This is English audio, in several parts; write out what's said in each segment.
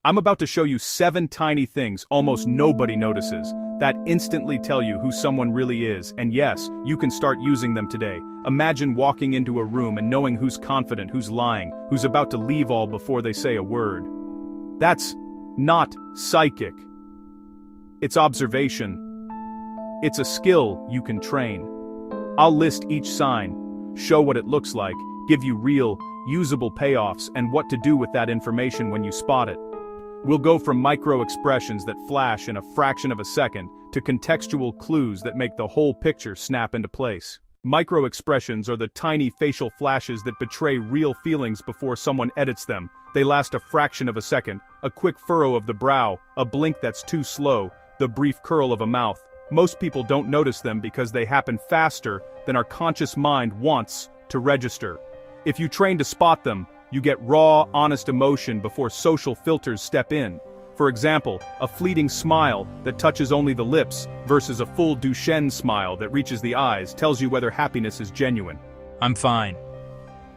I'm about to show you 7 tiny things almost nobody notices that instantly tell you who someone really is, and yes, you can start using them today. Imagine walking into a room and knowing who's confident, who's lying, who's about to leave all before they say a word. That's not psychic. It's observation. It's a skill you can train. I'll list each sign, show what it looks like, give you real, usable payoffs and what to do with that information when you spot it. We'll go from micro-expressions that flash in a fraction of a second to contextual clues that make the whole picture snap into place. Micro-expressions are the tiny facial flashes that betray real feelings before someone edits them. They last a fraction of a second, a quick furrow of the brow, a blink that's too slow, the brief curl of a mouth. Most people don't notice them because they happen faster than our conscious mind wants to register. If you train to spot them, you get raw, honest emotion before social filters step in. For example, a fleeting smile that touches only the lips versus a full Duchenne smile that reaches the eyes tells you whether happiness is genuine. I'm fine.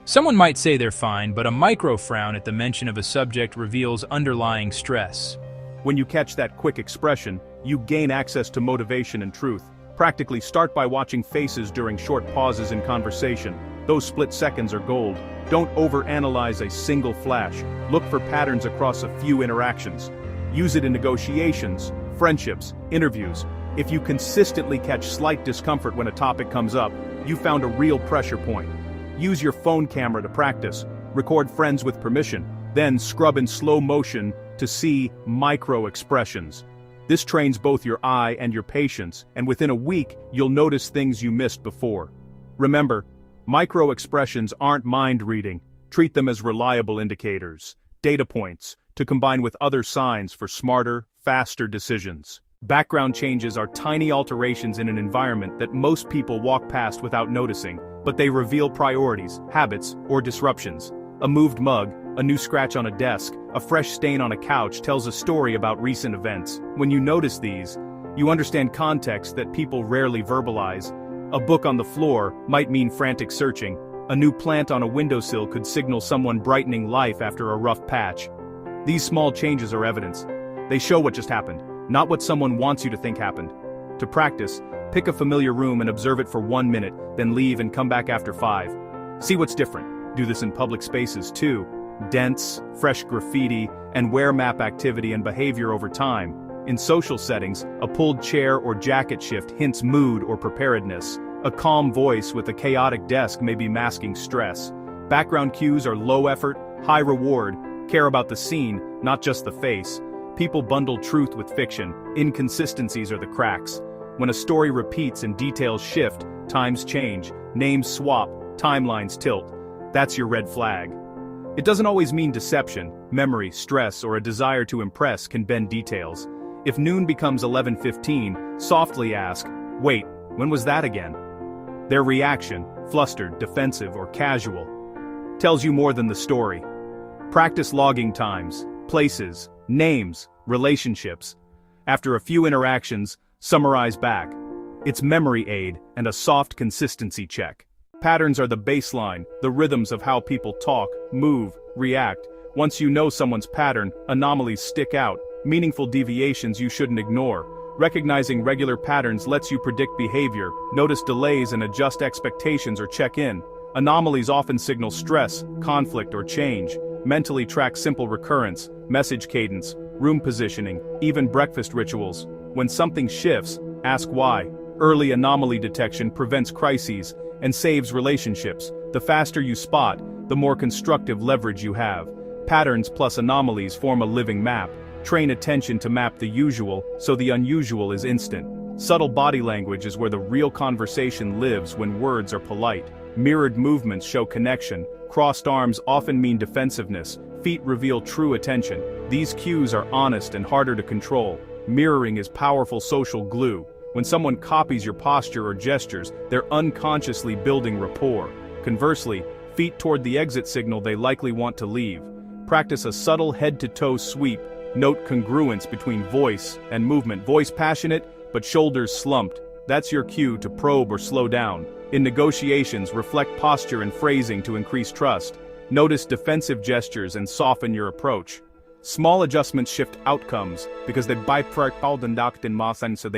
Someone might say they're fine, but a micro-frown at the mention of a subject reveals underlying stress. When you catch that quick expression, you gain access to motivation and truth. Practically start by watching faces during short pauses in conversation. Those split seconds are gold. Don't overanalyze a single flash. Look for patterns across a few interactions. Use it in negotiations, friendships, interviews. If you consistently catch slight discomfort when a topic comes up, you found a real pressure point. Use your phone camera to practice. Record friends with permission. Then scrub in slow motion to see micro-expressions. This trains both your eye and your patience, and within a week, you'll notice things you missed before. Remember, micro-expressions aren't mind-reading. Treat them as reliable indicators, data points, to combine with other signs for smarter, faster decisions. Background changes are tiny alterations in an environment that most people walk past without noticing, but they reveal priorities, habits, or disruptions. A moved mug, a new scratch on a desk, a fresh stain on a couch tells a story about recent events. When you notice these, you understand context that people rarely verbalize. A book on the floor might mean frantic searching. A new plant on a windowsill could signal someone brightening life after a rough patch. These small changes are evidence. They show what just happened, not what someone wants you to think happened. To practice, pick a familiar room and observe it for 1 minute, then leave and come back after 5. See what's different. Do this in public spaces too. Dents, fresh graffiti, and wear map activity and behavior over time. In social settings, a pulled chair or jacket shift hints mood or preparedness. A calm voice with a chaotic desk may be masking stress. Background cues are low effort, high reward, care about the scene, not just the face. People bundle truth with fiction, inconsistencies are the cracks. When a story repeats and details shift, times change, names swap, timelines tilt. That's your red flag. It doesn't always mean deception. Memory, stress, or a desire to impress can bend details. If noon becomes 11:15, softly ask, "Wait, when was that again?" Their reaction, flustered, defensive, or casual, tells you more than the story. Practice logging times, places, names, relationships. After a few interactions, summarize back. It's memory aid and a soft consistency check. Patterns are the baseline, the rhythms of how people talk, move, react. Once you know someone's pattern, anomalies stick out, meaningful deviations you shouldn't ignore. Recognizing regular patterns lets you predict behavior, notice delays and adjust expectations or check in. Anomalies often signal stress, conflict, or change. Mentally track simple recurrence, message cadence, room positioning, even breakfast rituals. When something shifts, ask why. Early anomaly detection prevents crises and saves relationships. The faster you spot, the more constructive leverage you have. Patterns plus anomalies form a living map. Train attention to map the usual, so the unusual is instant. Subtle body language is where the real conversation lives when words are polite. Mirrored movements show connection. Crossed arms often mean defensiveness. Feet reveal true attention. These cues are honest and harder to control. Mirroring is powerful social glue. When someone copies your posture or gestures, they're unconsciously building rapport. Conversely, feet toward the exit signal they likely want to leave. Practice a subtle head-to-toe sweep. Note congruence between voice and movement. Voice passionate, but shoulders slumped. That's your cue to probe or slow down. In negotiations, reflect posture and phrasing to increase trust. Notice defensive gestures and soften your approach. Small adjustments shift outcomes because they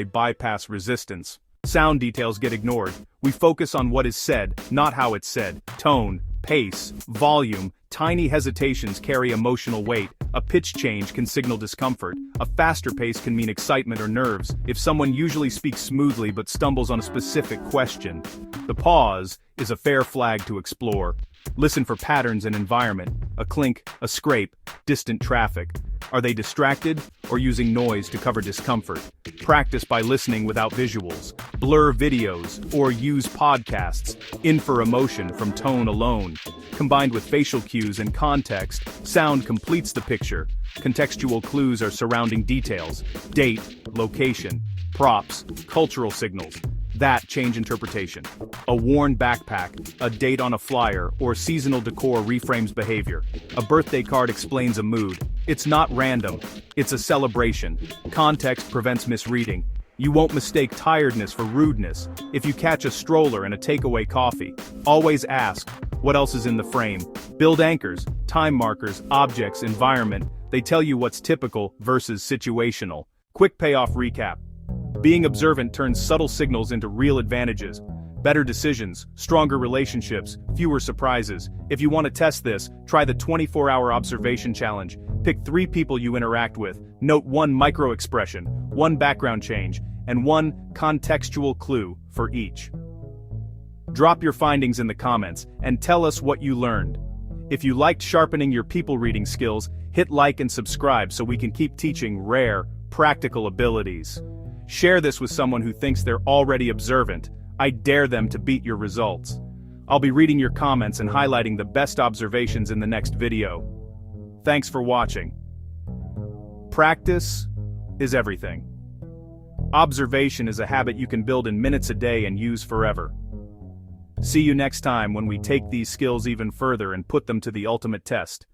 bypass resistance. Sound details get ignored. We focus on what is said, not how it's said. Tone, pace, volume, tiny hesitations carry emotional weight. A pitch change can signal discomfort. A faster pace can mean excitement or nerves. If someone usually speaks smoothly but stumbles on a specific question, the pause is a fair flag to explore. Listen for patterns in environment, a clink, a scrape, distant traffic. Are they distracted or using noise to cover discomfort? Practice by listening without visuals. Blur videos or use podcasts. Infer emotion from tone alone. Combined with facial cues and context, sound completes the picture. Contextual clues are surrounding details. Date, location, props, cultural signals. That change interpretation. A worn backpack, a date on a flyer, or seasonal decor reframes behavior. A birthday card explains a mood. It's not random, it's a celebration. Context prevents misreading. You won't mistake tiredness for rudeness. If you catch a stroller and a takeaway coffee, always ask, what else is in the frame? Build anchors, time markers, objects, environment. They tell you what's typical versus situational. Quick payoff recap. Being observant turns subtle signals into real advantages. Better decisions, stronger relationships, fewer surprises. If you want to test this, try the 24-hour observation challenge. Pick 3 people you interact with, note 1 microexpression, 1 background change, and 1 contextual clue for each. Drop your findings in the comments and tell us what you learned. If you liked sharpening your people reading skills, hit like and subscribe so we can keep teaching rare, practical abilities. Share this with someone who thinks they're already observant. I dare them to beat your results. I'll be reading your comments and highlighting the best observations in the next video. Thanks for watching. Practice is everything. Observation is a habit you can build in minutes a day and use forever. See you next time when we take these skills even further and put them to the ultimate test.